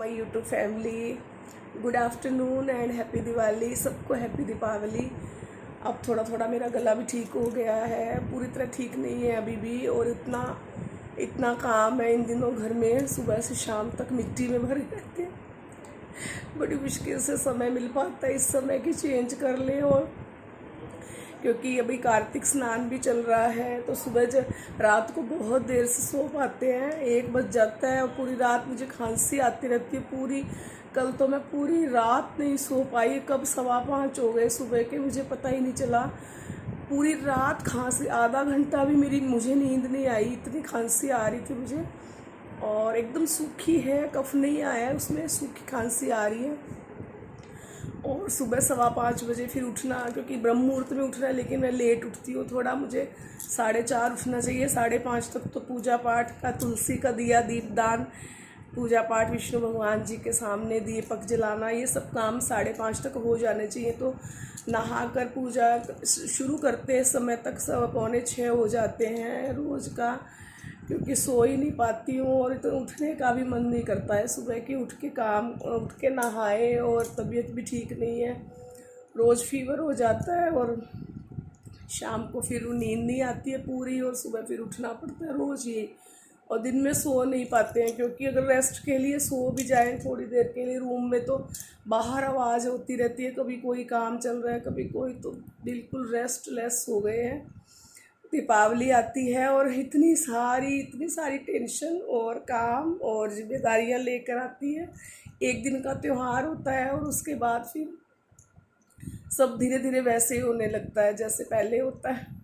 My YouTube family. Good afternoon and happy Diwali. सबको happy Deepawali. अब थोड़ा थोड़ा मेरा गला भी ठीक हो गया है, पूरी तरह ठीक नहीं है अभी भी। और इतना इतना काम है इन दिनों घर में, सुबह से शाम तक मिट्टी में भरे रहते हैं। बड़ी मुश्किल से समय मिल पाता है इस समय की चेंज कर ले। और क्योंकि अभी कार्तिक स्नान भी चल रहा है तो सुबह जब रात को बहुत देर से सो पाते हैं, 1 बज जाता है और पूरी रात मुझे खांसी आती रहती है पूरी। कल तो मैं पूरी रात नहीं सो पाई, कब 5:15 हो गए सुबह के मुझे पता ही नहीं चला। पूरी रात खांसी, आधा घंटा भी मुझे नींद नहीं आई, इतनी खांसी आ रही थी मुझे। और एकदम सूखी है, कफ नहीं आया है उसमें, सूखी खांसी आ रही है। और सुबह 5:15 बजे फिर उठना, क्योंकि ब्रह्म मुहूर्त में उठना है, लेकिन मैं लेट उठती हूँ थोड़ा। मुझे 4:30 उठना चाहिए, 5:30 तक तो पूजा पाठ का, तुलसी का दिया, दीपदान, पूजा पाठ, विष्णु भगवान जी के सामने दीपक जलाना, ये सब काम 5:30 तक हो जाने चाहिए। तो नहा कर पूजा शुरू करते समय तक 5:45 हो जाते हैं रोज़ का, क्योंकि सो ही नहीं पाती हूँ। और तो उठने का भी मन नहीं करता है सुबह की, उठ के नहाए। और तबीयत भी ठीक नहीं है, रोज़ फीवर हो जाता है और शाम को फिर नींद नहीं आती है पूरी, और सुबह फिर उठना पड़ता है रोज़ ही। और दिन में सो नहीं पाते हैं, क्योंकि अगर रेस्ट के लिए सो भी जाएं थोड़ी देर के लिए रूम में, तो बाहर आवाज़ होती रहती है, कभी कोई काम चल रहा है कभी कोई, तो बिल्कुल रेस्टलेस हो गए हैं। दीपावली आती है और इतनी सारी टेंशन और काम और जिम्मेदारियां लेकर आती है। एक दिन का त्यौहार होता है और उसके बाद फिर सब धीरे धीरे वैसे ही होने लगता है जैसे पहले होता है।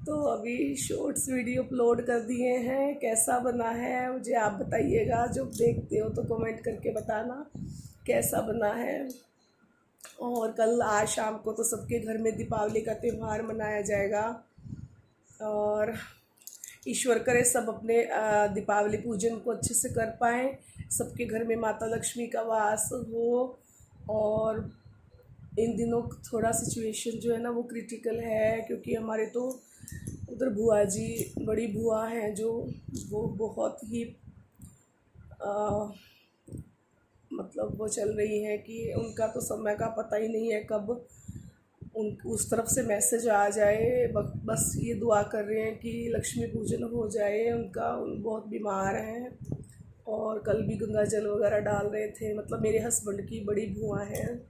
तो अभी शॉर्ट्स वीडियो अपलोड कर दिए हैं, कैसा बना है मुझे आप बताइएगा। जो देखते हो तो कमेंट करके बताना कैसा बना है। और कल आज शाम को तो सबके घर में दीपावली का त्यौहार मनाया जाएगा। और ईश्वर करे सब अपने दीपावली पूजन को अच्छे से कर पाएँ, सबके घर में माता लक्ष्मी का वास हो। और इन दिनों थोड़ा सिचुएशन जो है ना वो क्रिटिकल है, क्योंकि हमारे तो उधर बुआ जी, बड़ी बुआ हैं जो, वो बहुत ही मतलब वो चल रही हैं कि उनका तो समय का पता ही नहीं है कब उन उस तरफ से मैसेज आ जाए। बस ये दुआ कर रहे हैं कि लक्ष्मी पूजन हो जाए उनका। बहुत बीमार हैं और कल भी गंगा जल वगैरह डाल रहे थे। मतलब मेरे हस्बैंड की बड़ी बुआ हैं,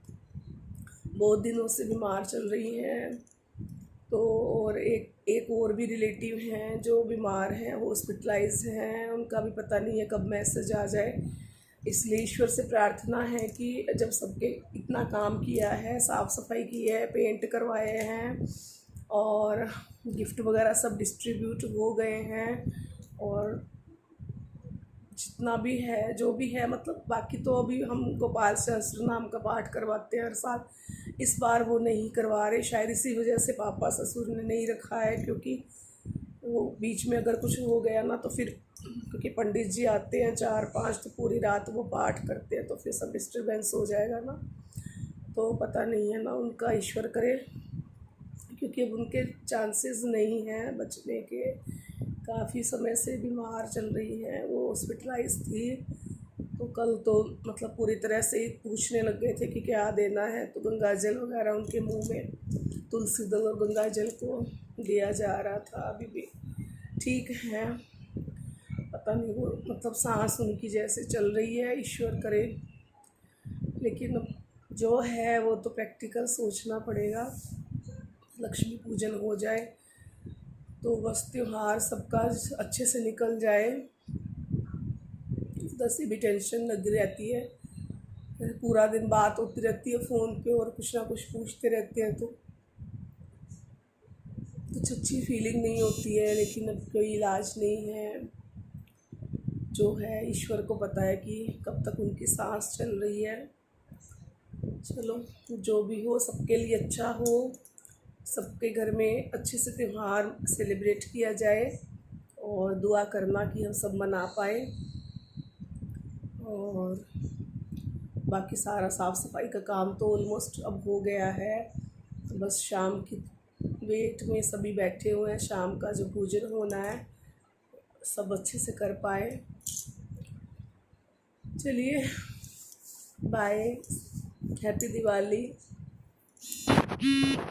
बहुत दिनों से बीमार चल रही हैं। तो और एक और भी रिलेटिव हैं जो बीमार हैं, हॉस्पिटलाइज हैं, उनका भी पता नहीं है कब मैसेज आ जाए। इसलिए ईश्वर से प्रार्थना है कि जब सबके इतना काम किया है, साफ़ सफाई की है, पेंट करवाए हैं और गिफ्ट वगैरह सब डिस्ट्रीब्यूट हो गए हैं, और जितना भी है जो भी है, मतलब बाकी तो अभी हम गोपाल सहस्त्र नाम का पाठ करवाते हैं हर साल। इस बार वो नहीं करवा रहे, शायद इसी वजह से पापा ससुर ने नहीं रखा है, क्योंकि वो बीच में अगर कुछ हो गया ना तो फिर, क्योंकि पंडित जी आते हैं 4-5 तो पूरी रात वो पाठ करते हैं, तो फिर सब डिस्टर्बेंस हो जाएगा ना। तो पता नहीं है ना, उनका ईश्वर करे, क्योंकि अब उनके चांसेस नहीं हैं बचने के। काफ़ी समय से बीमार चल रही हैं, वो हॉस्पिटलाइज थी। तो कल तो मतलब पूरी तरह से ही पूछने लग गए थे कि क्या देना है, तो गंगा जल वगैरह उनके मुंह में तुलसी दल और गंगा जल को दिया जा रहा था। अभी भी ठीक है, पता नहीं वो मतलब सांस उनकी जैसे चल रही है, ईश्वर करे। लेकिन जो है वो तो प्रैक्टिकल सोचना पड़ेगा, लक्ष्मी पूजन हो जाए तो बस त्यौहार सबका अच्छे से निकल जाए। दस भी टेंशन लगी रहती है, पूरा दिन बात होती रहती है फ़ोन पे और कुछ ना कुछ पूछते रहते हैं, तो कुछ अच्छी फीलिंग नहीं होती है। लेकिन अब कोई इलाज नहीं है, जो है ईश्वर को पता है कि कब तक उनकी सांस चल रही है। चलो जो भी हो सबके लिए अच्छा हो, सबके घर में अच्छे से त्यौहार सेलिब्रेट किया जाए, और दुआ करना कि हम सब मना पाए। और बाकी सारा साफ़ सफाई का काम तो ऑलमोस्ट अब हो गया है, बस शाम की वेट में सभी बैठे हुए हैं, शाम का जो पूजन होना है सब अच्छे से कर पाए। चलिए बाय, हैप्पी दिवाली।